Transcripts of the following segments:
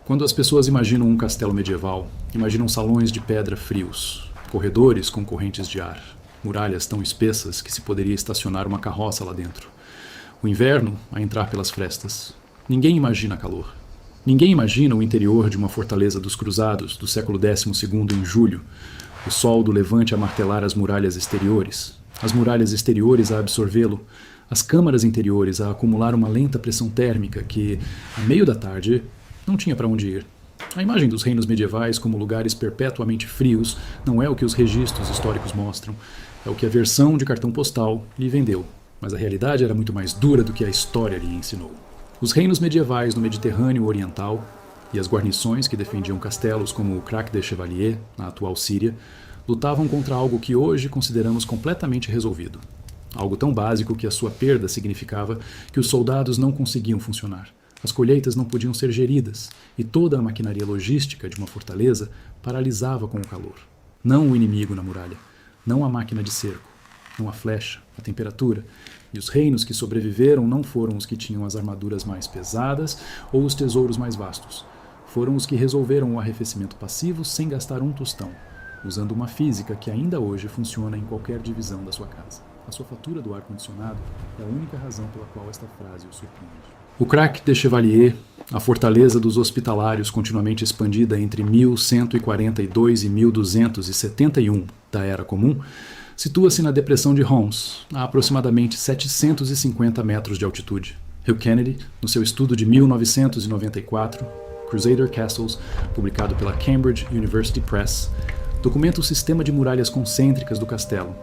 Quando as pessoas imaginam um castelo medieval, imaginam salões de pedra frios, corredores com correntes de ar, muralhas tão espessas que se poderia estacionar uma carroça lá dentro. O inverno a entrar pelas frestas. Ninguém imagina calor. Ninguém imagina o interior de uma fortaleza dos cruzados do século XII em julho, o sol do levante a martelar as muralhas exteriores a absorvê-lo, as câmaras interiores a acumular uma lenta pressão térmica que, à meio da tarde, não tinha para onde ir. A imagem dos reinos medievais como lugares perpetuamente frios não é o que os registros históricos mostram, é o que a versão de cartão postal lhe vendeu, mas a realidade era muito mais dura do que a história lhe ensinou. Os reinos medievais no Mediterrâneo Oriental e as guarnições que defendiam castelos como o Crac de Chevalier, na atual Síria, lutavam contra algo que hoje consideramos completamente resolvido. Algo tão básico que a sua perda significava que os soldados não conseguiam funcionar, as colheitas não podiam ser geridas e toda a maquinaria logística de uma fortaleza paralisava com o calor. Não o inimigo na muralha, não a máquina de cerco, não a flecha, a temperatura. E os reinos que sobreviveram não foram os que tinham as armaduras mais pesadas ou os tesouros mais vastos. Foram os que resolveram o arrefecimento passivo sem gastar um tostão, usando uma física que ainda hoje funciona em qualquer divisão da sua casa. A sua fatura do ar-condicionado é a única razão pela qual esta frase o surpreende. O Crac de Chevalier, a fortaleza dos hospitalários continuamente expandida entre 1142 e 1271 da Era Comum, situa-se na depressão de Homs, a aproximadamente 750 metros de altitude. Hugh Kennedy, no seu estudo de 1994, Crusader Castles, publicado pela Cambridge University Press, documenta o sistema de muralhas concêntricas do castelo.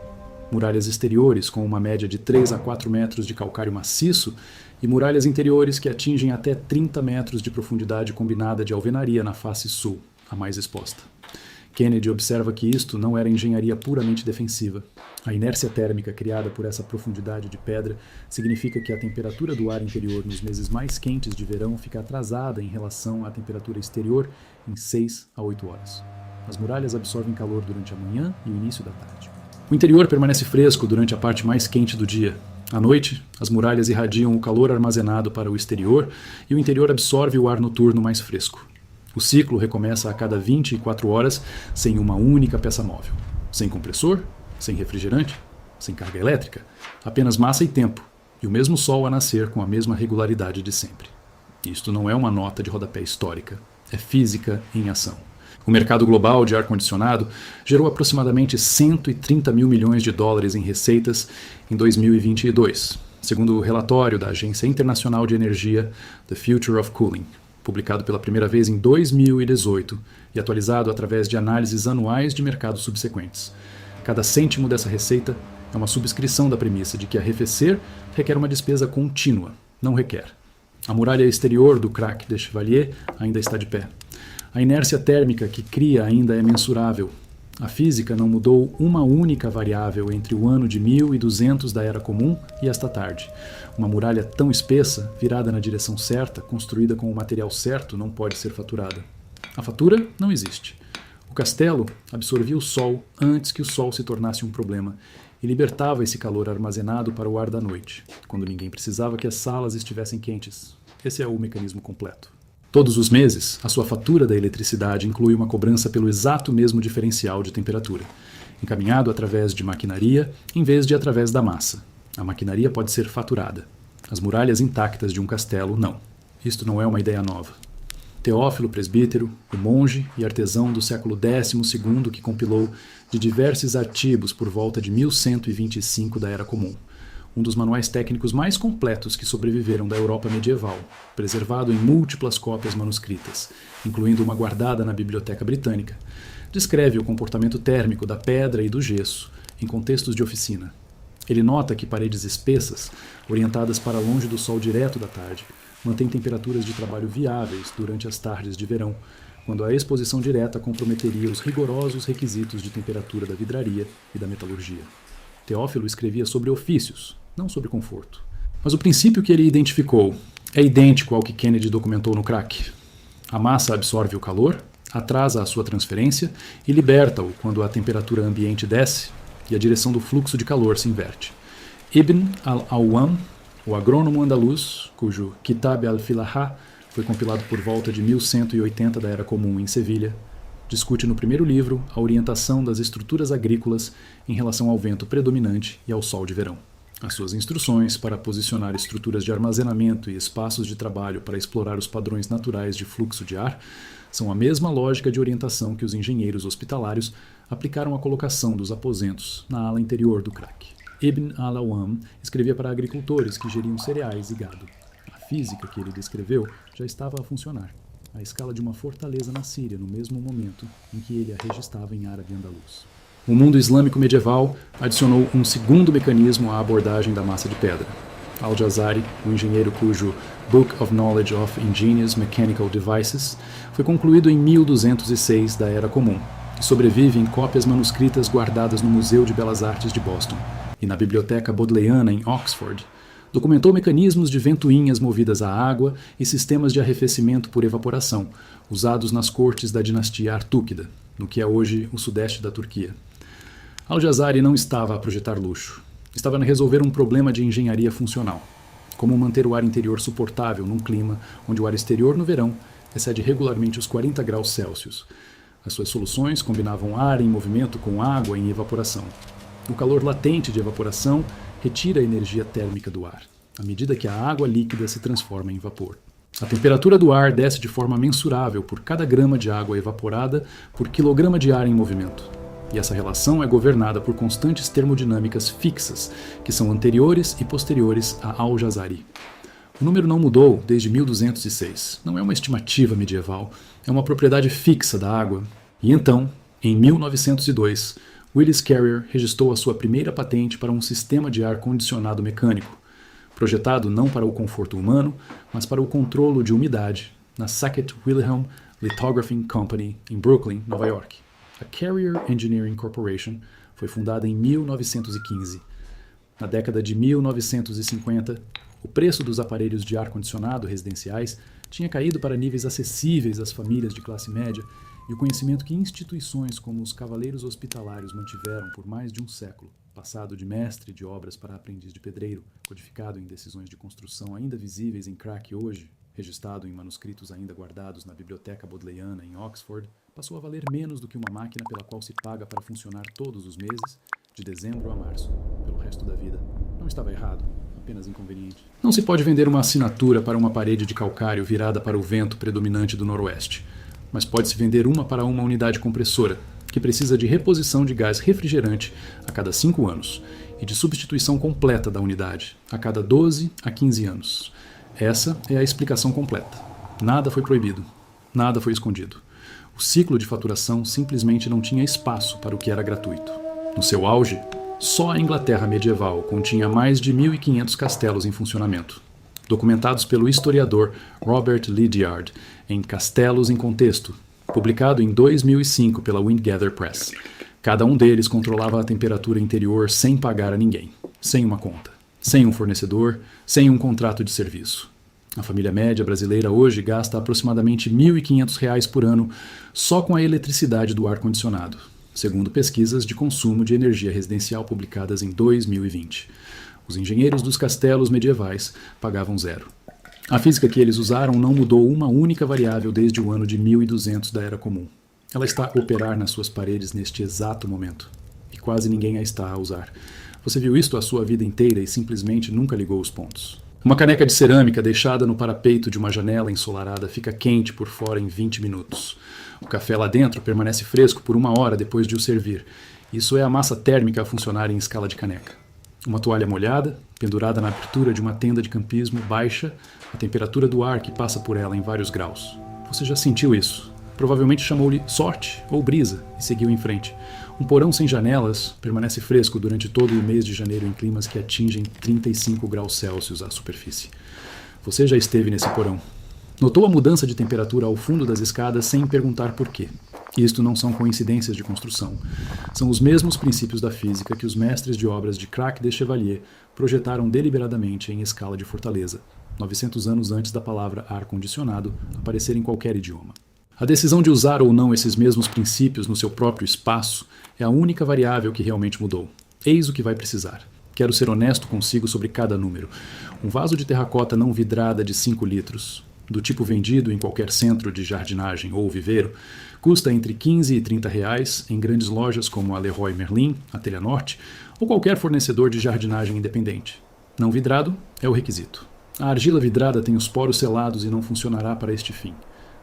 Muralhas exteriores com uma média de 3 a 4 metros de calcário maciço e muralhas interiores que atingem até 30 metros de profundidade combinada de alvenaria na face sul, a mais exposta. Kennedy observa que isto não era engenharia puramente defensiva. A inércia térmica criada por essa profundidade de pedra significa que a temperatura do ar interior nos meses mais quentes de verão fica atrasada em relação à temperatura exterior em 6 a 8 horas. As muralhas absorvem calor durante a manhã e o início da tarde. O interior permanece fresco durante a parte mais quente do dia. À noite, as muralhas irradiam o calor armazenado para o exterior e o interior absorve o ar noturno mais fresco. O ciclo recomeça a cada 24 horas sem uma única peça móvel. Sem compressor, sem refrigerante, sem carga elétrica, apenas massa e tempo, e o mesmo sol a nascer com a mesma regularidade de sempre. Isto não é uma nota de rodapé histórica, é física em ação. O mercado global de ar-condicionado gerou aproximadamente 130 mil milhões de dólares em receitas em 2022, segundo o relatório da Agência Internacional de Energia The Future of Cooling, publicado pela primeira vez em 2018 e atualizado através de análises anuais de mercados subsequentes. Cada cêntimo dessa receita é uma subscrição da premissa de que arrefecer requer uma despesa contínua, não requer. A muralha exterior do Crac de Chevalier ainda está de pé. A inércia térmica que cria ainda é mensurável. A física não mudou uma única variável entre o ano de 1200 da Era Comum e esta tarde. Uma muralha tão espessa, virada na direção certa, construída com o material certo, não pode ser faturada. A fatura não existe. O castelo absorvia o sol antes que o sol se tornasse um problema e libertava esse calor armazenado para o ar da noite, quando ninguém precisava que as salas estivessem quentes. Esse é o mecanismo completo. Todos os meses, a sua fatura da eletricidade inclui uma cobrança pelo exato mesmo diferencial de temperatura, encaminhado através de maquinaria em vez de através da massa. A maquinaria pode ser faturada. As muralhas intactas de um castelo, não. Isto não é uma ideia nova. Teófilo Presbítero, o monge e artesão do século XII que compilou de diversos artigos por volta de 1125 da Era Comum, um dos manuais técnicos mais completos que sobreviveram da Europa medieval, preservado em múltiplas cópias manuscritas, incluindo uma guardada na Biblioteca Britânica, descreve o comportamento térmico da pedra e do gesso em contextos de oficina. Ele nota que paredes espessas, orientadas para longe do sol direto da tarde, mantêm temperaturas de trabalho viáveis durante as tardes de verão, quando a exposição direta comprometeria os rigorosos requisitos de temperatura da vidraria e da metalurgia. Teófilo escrevia sobre ofícios, não sobre conforto. Mas o princípio que ele identificou é idêntico ao que Kennedy documentou no Crac. A massa absorve o calor, atrasa a sua transferência e liberta-o quando a temperatura ambiente desce e a direção do fluxo de calor se inverte. Ibn al-Awwam, o agrônomo andaluz, cujo Kitab al-Filaha foi compilado por volta de 1180 da Era Comum em Sevilha, discute no primeiro livro a orientação das estruturas agrícolas em relação ao vento predominante e ao sol de verão. As suas instruções para posicionar estruturas de armazenamento e espaços de trabalho para explorar os padrões naturais de fluxo de ar são a mesma lógica de orientação que os engenheiros hospitalários aplicaram à colocação dos aposentos na ala interior do crack. Ibn al-Awam escrevia para agricultores que geriam cereais e gado. A física que ele descreveu já estava a funcionar, à escala de uma fortaleza na Síria no mesmo momento em que ele a registrava em árabe andaluz. O mundo islâmico medieval adicionou um segundo mecanismo à abordagem da massa de pedra. Al-Jazari, o engenheiro cujo Book of Knowledge of Ingenious Mechanical Devices foi concluído em 1206 da Era Comum e sobrevive em cópias manuscritas guardadas no Museu de Belas Artes de Boston e na Biblioteca Bodleiana em Oxford, documentou mecanismos de ventoinhas movidas a água e sistemas de arrefecimento por evaporação, usados nas cortes da dinastia Artúquida, no que é hoje o sudeste da Turquia. Al-Jazari não estava a projetar luxo. Estava a resolver um problema de engenharia funcional. Como manter o ar interior suportável num clima onde o ar exterior no verão excede regularmente os 40 graus Celsius. As suas soluções combinavam ar em movimento com água em evaporação. O calor latente de evaporação retira a energia térmica do ar, à medida que a água líquida se transforma em vapor. A temperatura do ar desce de forma mensurável por cada grama de água evaporada por quilograma de ar em movimento. E essa relação é governada por constantes termodinâmicas fixas, que são anteriores e posteriores a Al-Jazari. O número não mudou desde 1206. Não é uma estimativa medieval, é uma propriedade fixa da água. E então, em 1902, Willis Carrier registrou a sua primeira patente para um sistema de ar condicionado mecânico, projetado não para o conforto humano, mas para o controlo de umidade, na Sackett-Wilhelm Lithographing Company, em Brooklyn, Nova York. A Carrier Engineering Corporation foi fundada em 1915. Na década de 1950, o preço dos aparelhos de ar-condicionado residenciais tinha caído para níveis acessíveis às famílias de classe média e o conhecimento que instituições como os Cavaleiros Hospitalários mantiveram por mais de um século, passado de mestre de obras para aprendiz de pedreiro, codificado em decisões de construção ainda visíveis em crack hoje, registrado em manuscritos ainda guardados na Biblioteca Bodleiana em Oxford, passou a valer menos do que uma máquina pela qual se paga para funcionar todos os meses, de dezembro a março, pelo resto da vida. Não estava errado, apenas inconveniente. Não se pode vender uma assinatura para uma parede de calcário virada para o vento predominante do noroeste, mas pode-se vender uma para uma unidade compressora, que precisa de reposição de gás refrigerante a cada 5 anos e de substituição completa da unidade a cada 12 a 15 anos. Essa é a explicação completa. Nada foi proibido, nada foi escondido. O ciclo de faturação simplesmente não tinha espaço para o que era gratuito. No seu auge, só a Inglaterra medieval continha mais de 1.500 castelos em funcionamento, documentados pelo historiador Robert Lydiard em Castelos em Contexto, publicado em 2005 pela Windgather Press. Cada um deles controlava a temperatura interior sem pagar a ninguém, sem uma conta, sem um fornecedor, sem um contrato de serviço. A família média brasileira hoje gasta aproximadamente R$ 1.500 por ano só com a eletricidade do ar-condicionado, segundo pesquisas de consumo de energia residencial publicadas em 2020. Os engenheiros dos castelos medievais pagavam zero. A física que eles usaram não mudou uma única variável desde o ano de 1200 da Era Comum. Ela está a operar nas suas paredes neste exato momento. E quase ninguém a está a usar. Você viu isto a sua vida inteira e simplesmente nunca ligou os pontos. Uma caneca de cerâmica deixada no parapeito de uma janela ensolarada fica quente por fora em 20 minutos. O café lá dentro permanece fresco por 1 hora depois de o servir. Isso é a massa térmica a funcionar em escala de caneca. Uma toalha molhada, pendurada na abertura de uma tenda de campismo, baixa a temperatura do ar que passa por ela em vários graus. Você já sentiu isso? Provavelmente chamou-lhe sorte ou brisa e seguiu em frente. Um porão sem janelas permanece fresco durante todo o mês de janeiro em climas que atingem 35 graus Celsius à superfície. Você já esteve nesse porão. Notou a mudança de temperatura ao fundo das escadas sem perguntar por quê. Isto não são coincidências de construção. São os mesmos princípios da física que os mestres de obras de Crac de Chevalier projetaram deliberadamente em escala de fortaleza, 900 anos antes da palavra ar-condicionado aparecer em qualquer idioma. A decisão de usar ou não esses mesmos princípios no seu próprio espaço é a única variável que realmente mudou. Eis o que vai precisar. Quero ser honesto consigo sobre cada número. Um vaso de terracota não vidrada de 5 litros. do tipo vendido em qualquer centro de jardinagem ou viveiro, custa entre R$15 e R$30 em grandes lojas como a Leroy Merlin, a Telha Norte ou qualquer fornecedor de jardinagem independente. Não vidrado é o requisito. A argila vidrada tem os poros selados e não funcionará para este fim.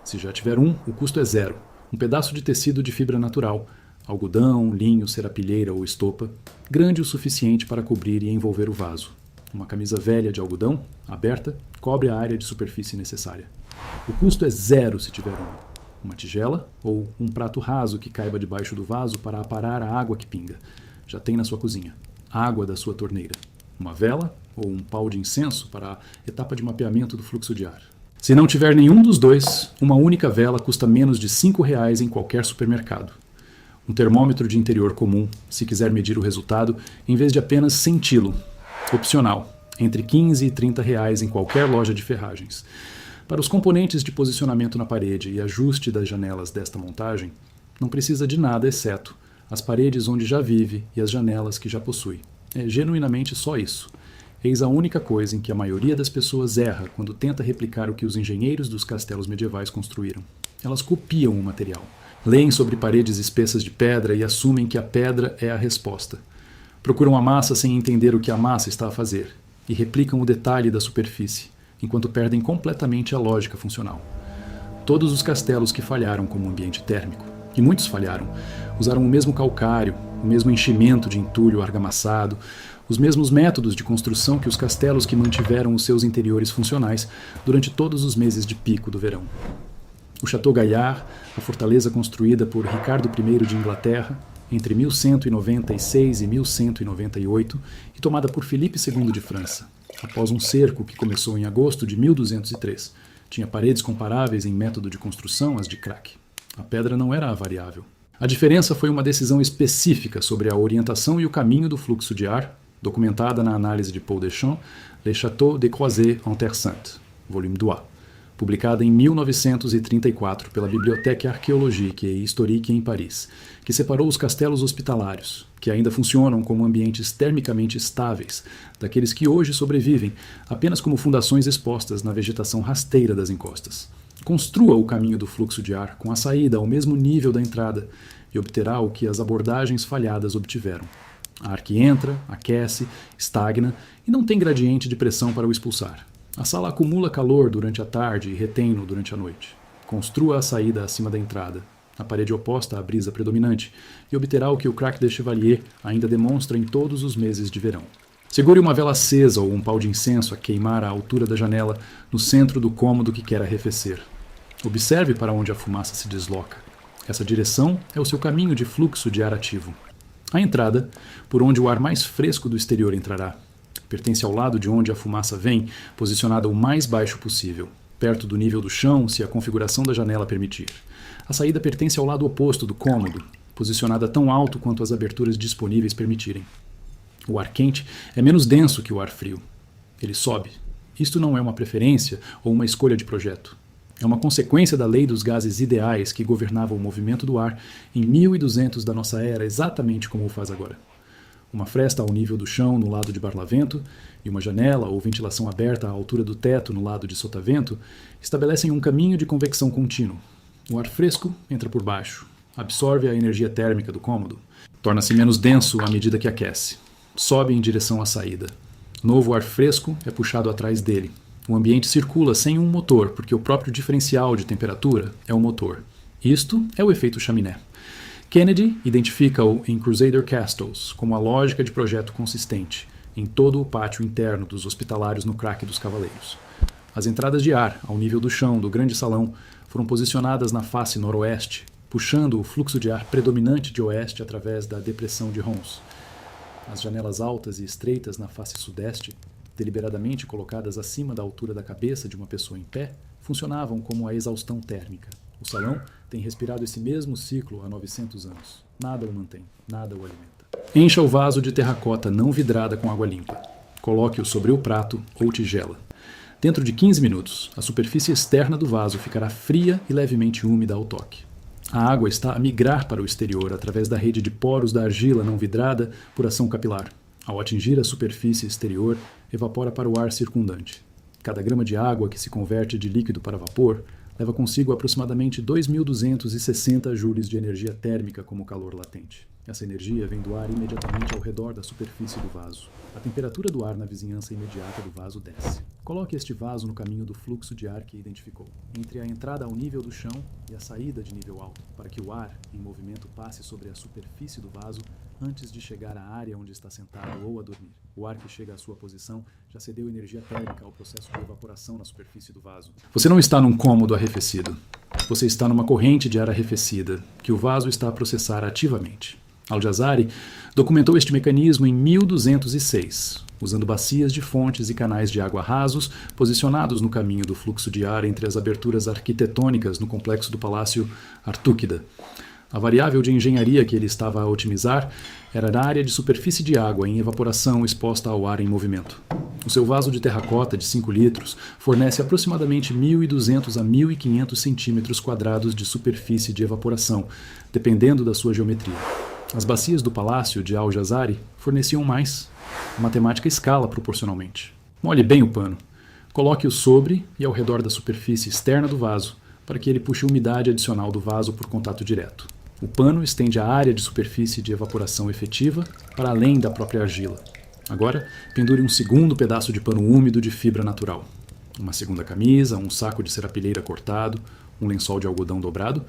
Se já tiver um, o custo é zero. Um pedaço de tecido de fibra natural, algodão, linho, serapilheira ou estopa, grande o suficiente para cobrir e envolver o vaso. Uma camisa velha de algodão, aberta, cobre a área de superfície necessária. O custo é zero se tiver uma tigela ou um prato raso que caiba debaixo do vaso para aparar a água que pinga. Já tem na sua cozinha. Água da sua torneira. Uma vela ou um pau de incenso para a etapa de mapeamento do fluxo de ar. Se não tiver nenhum dos dois, uma única vela custa menos de R$5 em qualquer supermercado. Um termômetro de interior comum, se quiser medir o resultado, em vez de apenas senti-lo. Opcional, entre R$15 e R$30 em qualquer loja de ferragens. Para os componentes de posicionamento na parede e ajuste das janelas desta montagem, não precisa de nada exceto as paredes onde já vive e as janelas que já possui. É genuinamente só isso. Eis a única coisa em que a maioria das pessoas erra quando tenta replicar o que os engenheiros dos castelos medievais construíram. Elas copiam o material. Leem sobre paredes espessas de pedra e assumem que a pedra é a resposta. Procuram a massa sem entender o que a massa está a fazer e replicam o detalhe da superfície, enquanto perdem completamente a lógica funcional. Todos os castelos que falharam como ambiente térmico, e muitos falharam, usaram o mesmo calcário, o mesmo enchimento de entulho argamassado, os mesmos métodos de construção que os castelos que mantiveram os seus interiores funcionais durante todos os meses de pico do verão. O Château Gaillard, a fortaleza construída por Ricardo I de Inglaterra, entre 1196 e 1198 e tomada por Filipe II de França, após um cerco que começou em agosto de 1203. Tinha paredes comparáveis em método de construção às de Crac. A pedra não era a variável. A diferença foi uma decisão específica sobre a orientação e o caminho do fluxo de ar, documentada na análise de Paul Deschamps, Le Château de Croisé en Terre Sainte, volume 2, publicada em 1934 pela Bibliothèque Archéologique et Historique em Paris, que separou os castelos hospitalários, que ainda funcionam como ambientes termicamente estáveis, daqueles que hoje sobrevivem apenas como fundações expostas na vegetação rasteira das encostas. Construa o caminho do fluxo de ar com a saída ao mesmo nível da entrada e obterá o que as abordagens falhadas obtiveram. A ar que entra, aquece, estagna e não tem gradiente de pressão para o expulsar. A sala acumula calor durante a tarde e retém-no durante a noite. Construa a saída acima da entrada, na parede oposta à brisa predominante, e obterá o que o Crac de Chevalier ainda demonstra em todos os meses de verão. Segure uma vela acesa ou um pau de incenso a queimar à altura da janela, no centro do cômodo que quer arrefecer. Observe para onde a fumaça se desloca. Essa direção é o seu caminho de fluxo de ar ativo. A entrada, por onde o ar mais fresco do exterior entrará, pertence ao lado de onde a fumaça vem, posicionada o mais baixo possível, perto do nível do chão, se a configuração da janela permitir. A saída pertence ao lado oposto do cômodo, posicionada tão alto quanto as aberturas disponíveis permitirem. O ar quente é menos denso que o ar frio. Ele sobe. Isto não é uma preferência ou uma escolha de projeto. É uma consequência da lei dos gases ideais que governava o movimento do ar em 1200 da nossa era, exatamente como o faz agora. Uma fresta ao nível do chão no lado de barlavento e uma janela ou ventilação aberta à altura do teto no lado de sotavento estabelecem um caminho de convecção contínuo. O ar fresco entra por baixo, absorve a energia térmica do cômodo, torna-se menos denso à medida que aquece, sobe em direção à saída. Novo ar fresco é puxado atrás dele. O ambiente circula sem um motor, porque o próprio diferencial de temperatura é o motor. Isto é o efeito chaminé. Kennedy identifica-o em Crusader Castles como a lógica de projeto consistente em todo o pátio interno dos hospitalários no Crac dos Cavaleiros. As entradas de ar, ao nível do chão do grande salão, foram posicionadas na face noroeste, puxando o fluxo de ar predominante de oeste através da depressão de Rons. As janelas altas e estreitas na face sudeste, deliberadamente colocadas acima da altura da cabeça de uma pessoa em pé, funcionavam como a exaustão térmica. O salão tem respirado esse mesmo ciclo há 900 anos. Nada o mantém, nada o alimenta. Encha o vaso de terracota não vidrada com água limpa. Coloque-o sobre o prato ou tigela. Dentro de 15 minutos, a superfície externa do vaso ficará fria e levemente úmida ao toque. A água está a migrar para o exterior através da rede de poros da argila não vidrada por ação capilar. Ao atingir a superfície exterior, evapora para o ar circundante. Cada grama de água que se converte de líquido para vapor leva consigo aproximadamente 2.260 joules de energia térmica como calor latente. Essa energia vem do ar imediatamente ao redor da superfície do vaso. A temperatura do ar na vizinhança imediata do vaso desce. Coloque este vaso no caminho do fluxo de ar que identificou, entre a entrada ao nível do chão e a saída de nível alto, para que o ar, em movimento, passe sobre a superfície do vaso antes de chegar à área onde está sentado ou a dormir. O ar que chega à sua posição já cedeu energia térmica ao processo de evaporação na superfície do vaso. Você não está num cômodo arrefecido. Você está numa corrente de ar arrefecida, que o vaso está a processar ativamente. Al-Jazari documentou este mecanismo em 1206, usando bacias de fontes e canais de água rasos posicionados no caminho do fluxo de ar entre as aberturas arquitetônicas no complexo do Palácio Artúquida. A variável de engenharia que ele estava a otimizar era a área de superfície de água em evaporação exposta ao ar em movimento. O seu vaso de terracota de 5 litros fornece aproximadamente 1.200 a 1.500 centímetros quadrados de superfície de evaporação, dependendo da sua geometria. As bacias do palácio de Al-Jazari forneciam mais. A matemática escala proporcionalmente. Molhe bem o pano. Coloque-o sobre e ao redor da superfície externa do vaso, para que ele puxe umidade adicional do vaso por contato direto. O pano estende a área de superfície de evaporação efetiva para além da própria argila. Agora, pendure um segundo pedaço de pano úmido de fibra natural. Uma segunda camisa, um saco de serapilheira cortado, um lençol de algodão dobrado,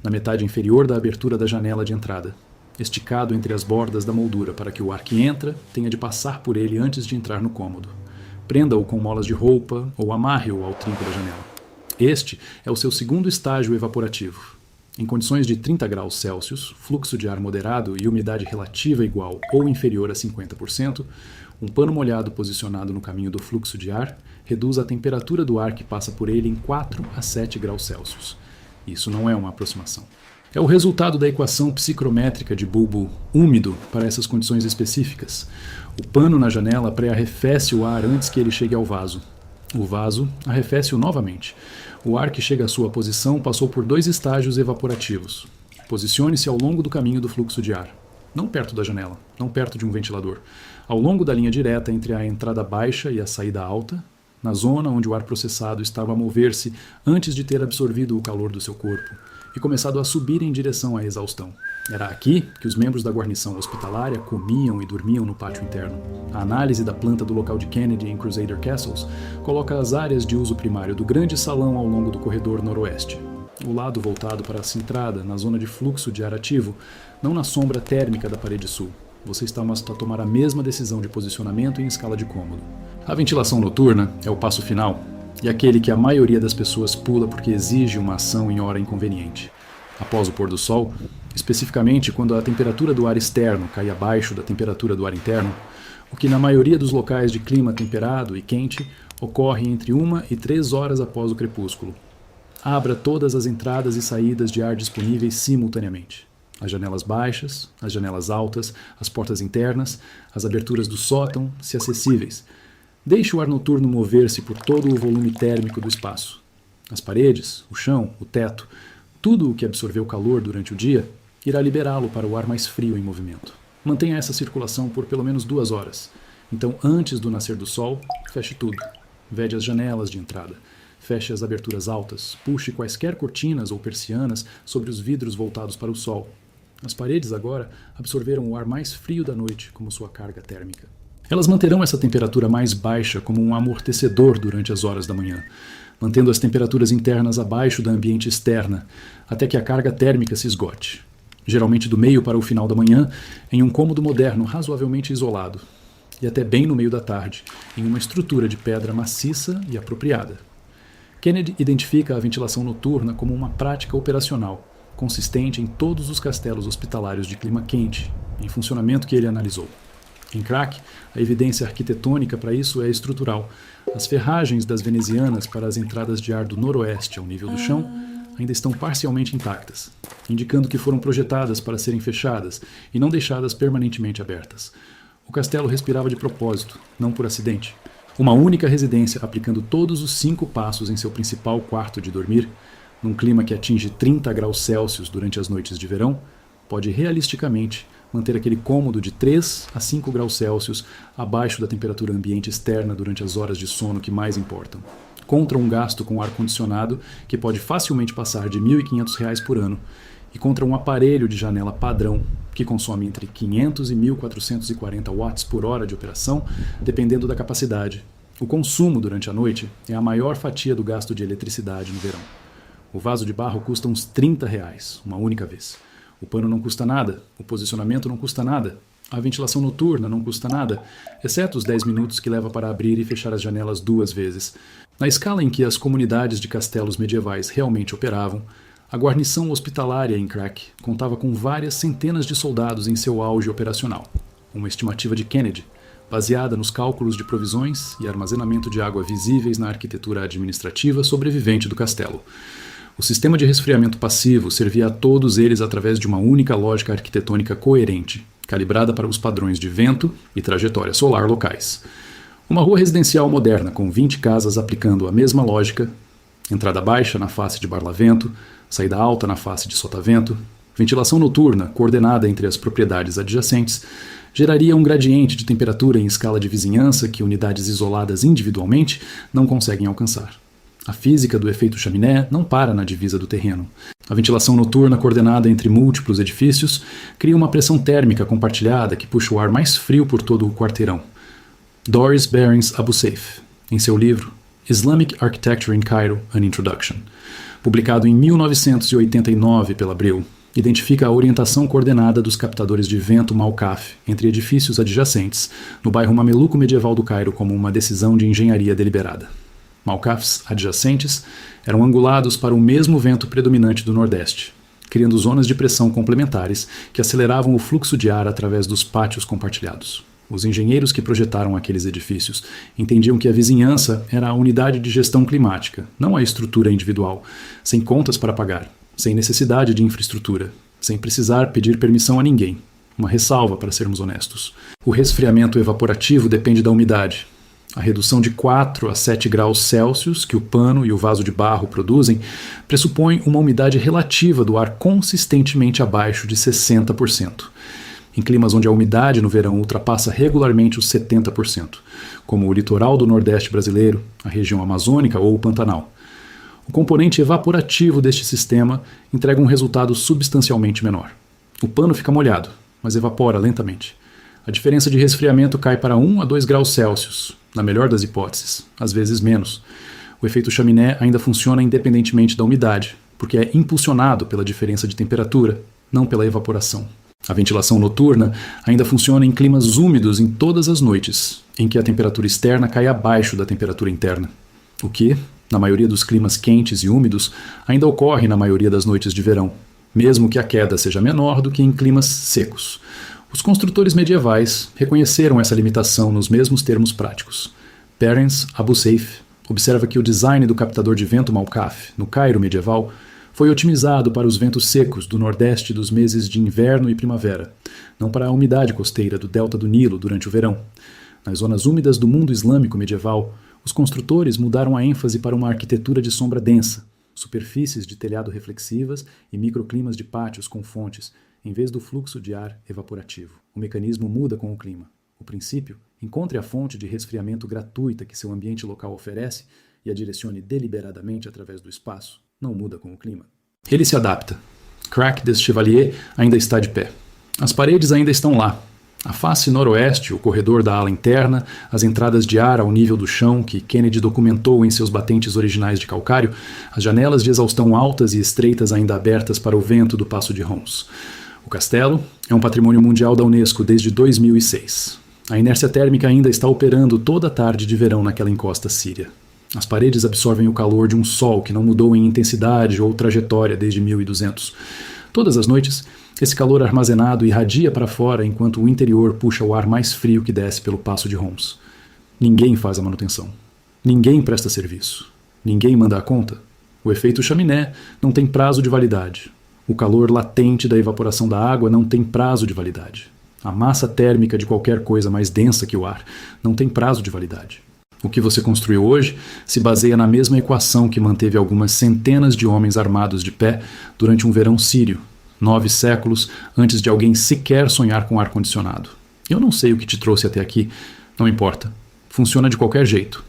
na metade inferior da abertura da janela de entrada, esticado entre as bordas da moldura para que o ar que entra tenha de passar por ele antes de entrar no cômodo. Prenda-o com molas de roupa ou amarre-o ao trinco da janela. Este é o seu segundo estágio evaporativo. Em condições de 30 graus Celsius, fluxo de ar moderado e umidade relativa igual ou inferior a 50%, um pano molhado posicionado no caminho do fluxo de ar reduz a temperatura do ar que passa por ele em 4 a 7 graus Celsius. Isso não é uma aproximação. É o resultado da equação psicrométrica de bulbo úmido para essas condições específicas. O pano na janela pré-arrefece o ar antes que ele chegue ao vaso. O vaso arrefece-o novamente. O ar que chega à sua posição passou por 2 estágios evaporativos. Posicione-se ao longo do caminho do fluxo de ar. Não perto da janela, não perto de um ventilador. Ao longo da linha direta entre a entrada baixa e a saída alta, na zona onde o ar processado estava a mover-se antes de ter absorvido o calor do seu corpo e começado a subir em direção à exaustão. Era aqui que os membros da guarnição hospitalária comiam e dormiam no pátio interno. A análise da planta do local de Kennedy em Crusader Castles coloca as áreas de uso primário do grande salão ao longo do corredor noroeste. O lado voltado para a entrada, na zona de fluxo de ar ativo, não na sombra térmica da parede sul. Você está a tomar a mesma decisão de posicionamento em escala de cômodo. A ventilação noturna é o passo final, e aquele que a maioria das pessoas pula porque exige uma ação em hora inconveniente. Após o pôr do sol, especificamente quando a temperatura do ar externo cai abaixo da temperatura do ar interno, o que na maioria dos locais de clima temperado e quente ocorre entre 1 e 3 horas após o crepúsculo. Abra todas as entradas e saídas de ar disponíveis simultaneamente. As janelas baixas, as janelas altas, as portas internas, as aberturas do sótão, se acessíveis. Deixe o ar noturno mover-se por todo o volume térmico do espaço. As paredes, o chão, o teto, tudo o que absorveu calor durante o dia, irá liberá-lo para o ar mais frio em movimento. Mantenha essa circulação por pelo menos 2 horas. Então, antes do nascer do sol, feche tudo. Vede as janelas de entrada. Feche as aberturas altas. Puxe quaisquer cortinas ou persianas sobre os vidros voltados para o sol. As paredes agora absorveram o ar mais frio da noite como sua carga térmica. Elas manterão essa temperatura mais baixa como um amortecedor durante as horas da manhã, mantendo as temperaturas internas abaixo da ambiente externa, até que a carga térmica se esgote. Geralmente do meio para o final da manhã, em um cômodo moderno razoavelmente isolado, e até bem no meio da tarde, em uma estrutura de pedra maciça e apropriada. Kennedy identifica a ventilação noturna como uma prática operacional, consistente em todos os castelos hospitalários de clima quente, em funcionamento que ele analisou. Em Crac, a evidência arquitetônica para isso é estrutural. As ferragens das venezianas para as entradas de ar do noroeste ao nível do chão ainda estão parcialmente intactas, indicando que foram projetadas para serem fechadas e não deixadas permanentemente abertas. O castelo respirava de propósito, não por acidente. Uma única residência aplicando todos os 5 passos em seu principal quarto de dormir, num clima que atinge 30 graus Celsius durante as noites de verão, pode realisticamente manter aquele cômodo de 3 a 5 graus Celsius abaixo da temperatura ambiente externa durante as horas de sono que mais importam, contra um gasto com ar-condicionado que pode facilmente passar de R$ 1.500 por ano, e contra um aparelho de janela padrão que consome entre 500 e 1.440 watts por hora de operação, dependendo da capacidade. O consumo durante a noite é a maior fatia do gasto de eletricidade no verão. O vaso de barro custa uns R$30, uma única vez. O pano não custa nada, o posicionamento não custa nada, a ventilação noturna não custa nada, exceto os 10 minutos que leva para abrir e fechar as janelas 2 vezes. Na escala em que as comunidades de castelos medievais realmente operavam, a guarnição hospitalária em Crac contava com várias centenas de soldados em seu auge operacional. Uma estimativa de Kennedy, baseada nos cálculos de provisões e armazenamento de água visíveis na arquitetura administrativa sobrevivente do castelo. O sistema de resfriamento passivo servia a todos eles através de uma única lógica arquitetônica coerente, calibrada para os padrões de vento e trajetória solar locais. Uma rua residencial moderna com 20 casas aplicando a mesma lógica, entrada baixa na face de barlavento, saída alta na face de sotavento, ventilação noturna coordenada entre as propriedades adjacentes, geraria um gradiente de temperatura em escala de vizinhança que unidades isoladas individualmente não conseguem alcançar. A física do efeito chaminé não para na divisa do terreno. A ventilação noturna coordenada entre múltiplos edifícios cria uma pressão térmica compartilhada que puxa o ar mais frio por todo o quarteirão. Doris Behrens Abuseif, em seu livro Islamic Architecture in Cairo, An Introduction, publicado em 1989 pela Abril, identifica a orientação coordenada dos captadores de vento Malkaf entre edifícios adjacentes no bairro mameluco medieval do Cairo como uma decisão de engenharia deliberada. Malkafs adjacentes eram angulados para o mesmo vento predominante do Nordeste, criando zonas de pressão complementares que aceleravam o fluxo de ar através dos pátios compartilhados. Os engenheiros que projetaram aqueles edifícios entendiam que a vizinhança era a unidade de gestão climática, não a estrutura individual, sem contas para pagar, sem necessidade de infraestrutura, sem precisar pedir permissão a ninguém. Uma ressalva, para sermos honestos. O resfriamento evaporativo depende da umidade. A redução de 4 a 7 graus Celsius que o pano e o vaso de barro produzem pressupõe uma umidade relativa do ar consistentemente abaixo de 60%. Em climas onde a umidade no verão ultrapassa regularmente os 70%, como o litoral do Nordeste brasileiro, a região amazônica ou o Pantanal. O componente evaporativo deste sistema entrega um resultado substancialmente menor. O pano fica molhado, mas evapora lentamente. A diferença de resfriamento cai para 1 a 2 graus Celsius, na melhor das hipóteses, às vezes menos. O efeito chaminé ainda funciona independentemente da umidade, porque é impulsionado pela diferença de temperatura, não pela evaporação. A ventilação noturna ainda funciona em climas úmidos em todas as noites, em que a temperatura externa cai abaixo da temperatura interna. O que, na maioria dos climas quentes e úmidos, ainda ocorre na maioria das noites de verão, mesmo que a queda seja menor do que em climas secos. Os construtores medievais reconheceram essa limitação nos mesmos termos práticos. Behrens Abuseif observa que o design do captador de vento Malkaf, no Cairo medieval, foi otimizado para os ventos secos do nordeste dos meses de inverno e primavera, não para a umidade costeira do delta do Nilo durante o verão. Nas zonas úmidas do mundo islâmico medieval, os construtores mudaram a ênfase para uma arquitetura de sombra densa, superfícies de telhado reflexivas e microclimas de pátios com fontes, em vez do fluxo de ar evaporativo. O mecanismo muda com o clima. O princípio, encontre a fonte de resfriamento gratuita que seu ambiente local oferece e a direcione deliberadamente através do espaço. Não muda com o clima. Ele se adapta. Crac des Chevaliers ainda está de pé. As paredes ainda estão lá. A face noroeste, o corredor da ala interna, as entradas de ar ao nível do chão que Kennedy documentou em seus batentes originais de calcário, as janelas de exaustão altas e estreitas ainda abertas para o vento do Passo de Homs. O castelo é um patrimônio mundial da Unesco desde 2006. A inércia térmica ainda está operando toda a tarde de verão naquela encosta síria. As paredes absorvem o calor de um sol que não mudou em intensidade ou trajetória desde 1200. Todas as noites, esse calor armazenado irradia para fora enquanto o interior puxa o ar mais frio que desce pelo Passo de Homs. Ninguém faz a manutenção. Ninguém presta serviço. Ninguém manda a conta. O efeito chaminé não tem prazo de validade. O calor latente da evaporação da água não tem prazo de validade. A massa térmica de qualquer coisa mais densa que o ar não tem prazo de validade. O que você construiu hoje se baseia na mesma equação que manteve algumas centenas de homens armados de pé durante um verão sírio, 9 séculos antes de alguém sequer sonhar com ar-condicionado. Eu não sei o que te trouxe até aqui, não importa. Funciona de qualquer jeito.